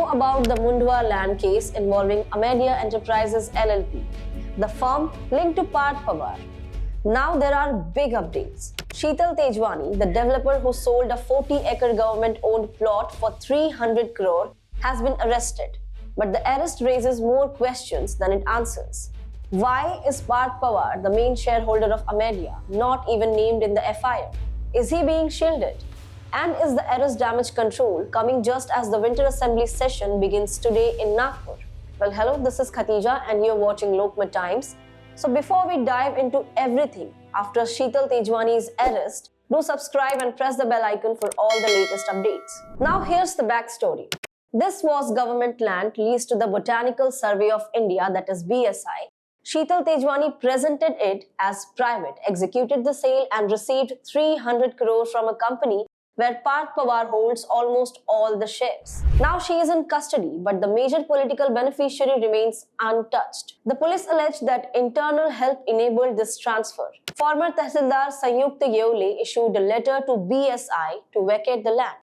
know about the Mundhwa land case involving Amedia Enterprises LLP, the firm linked to Parth Pawar. Now there are big updates. Sheetal Tejwani, the developer who sold a 40-acre government-owned plot for 300 crore, has been arrested. But the arrest raises more questions than it answers. Why is Parth Pawar, the main shareholder of Amedia, not even named in the FIR? Is he being shielded? And is the arrest damage control coming just as the Winter Assembly session begins today in Nagpur? Well, hello, this is Khatija and you're watching Lokmat Times. So before we dive into everything after Sheetal Tejwani's arrest, do subscribe and press the bell icon for all the latest updates. Now here's the backstory. This was government land leased to the Botanical Survey of India, that is BSI. Sheetal Tejwani presented it as private, executed the sale and received 300 crore from a company where Parth Pawar holds almost all the shares. Now she is in custody, but the major political beneficiary remains untouched. The police alleged that internal help enabled this transfer. Former Tehsildar Sanyukta Yeole issued a letter to BSI to vacate the land,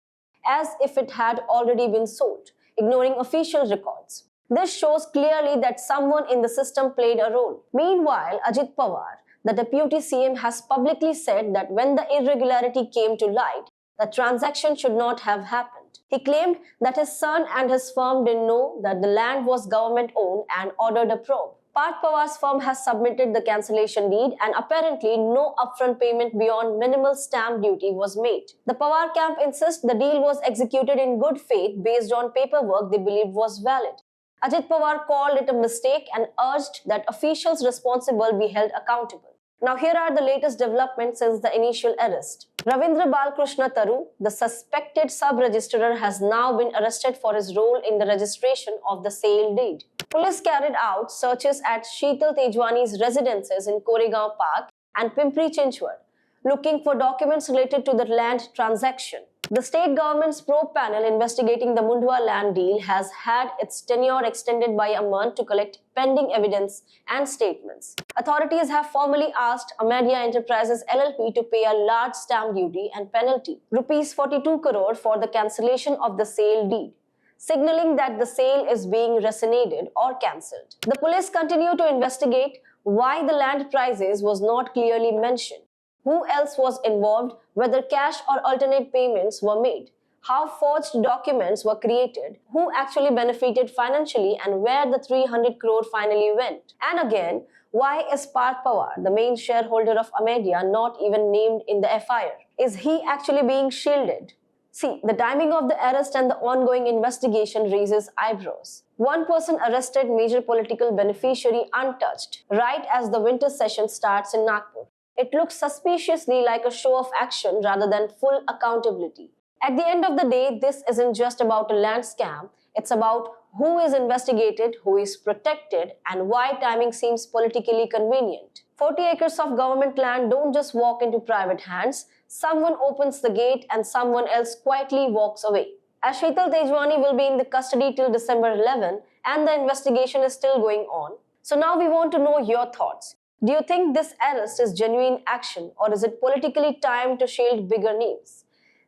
as if it had already been sold, ignoring official records. This shows clearly that someone in the system played a role. Meanwhile, Ajit Pawar, the deputy CM, has publicly said that when the irregularity came to light, the transaction should not have happened. He claimed that his son and his firm didn't know that the land was government-owned and ordered a probe. Parth Pawar's firm has submitted the cancellation deed and apparently no upfront payment beyond minimal stamp duty was made. The Pawar camp insists the deal was executed in good faith based on paperwork they believed was valid. Ajit Pawar called it a mistake and urged that officials responsible be held accountable. Now here are the latest developments since the initial arrest. Ravindra Balkrishna Taru, the suspected sub-registrar, has now been arrested for his role in the registration of the sale deed. Police carried out searches at Sheetal Tejwani's residences in Koregaon Park and Pimpri Chinchwad, looking for documents related to the land transaction. The state government's probe panel investigating the Mundhwa land deal has had its tenure extended by a month to collect pending evidence and statements. Authorities have formally asked Amedia Enterprises LLP to pay a large stamp duty and penalty, Rs 42 crore, for the cancellation of the sale deed, signaling that the sale is being rescinded or cancelled. The police continue to investigate why the land prices was not clearly mentioned, who else was involved, whether cash or alternate payments were made, how forged documents were created, who actually benefited financially and where the 300 crore finally went. And again, why is Parth Pawar, the main shareholder of Amedia, not even named in the FIR? Is he actually being shielded? See, the timing of the arrest and the ongoing investigation raises eyebrows. One person arrested, major political beneficiary untouched, right as the winter session starts in Nagpur. It looks suspiciously like a show of action rather than full accountability. At the end of the day, this isn't just about a land scam. It's about who is investigated, who is protected, and why timing seems politically convenient. 40 acres of government land don't just walk into private hands. Someone opens the gate and someone else quietly walks away. As Sheetal Tejwani will be in the custody till December 11 and the investigation is still going on. So now we want to know your thoughts. Do you think this arrest is genuine action or is it politically timed to shield bigger names?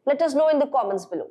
Let us know in the comments below.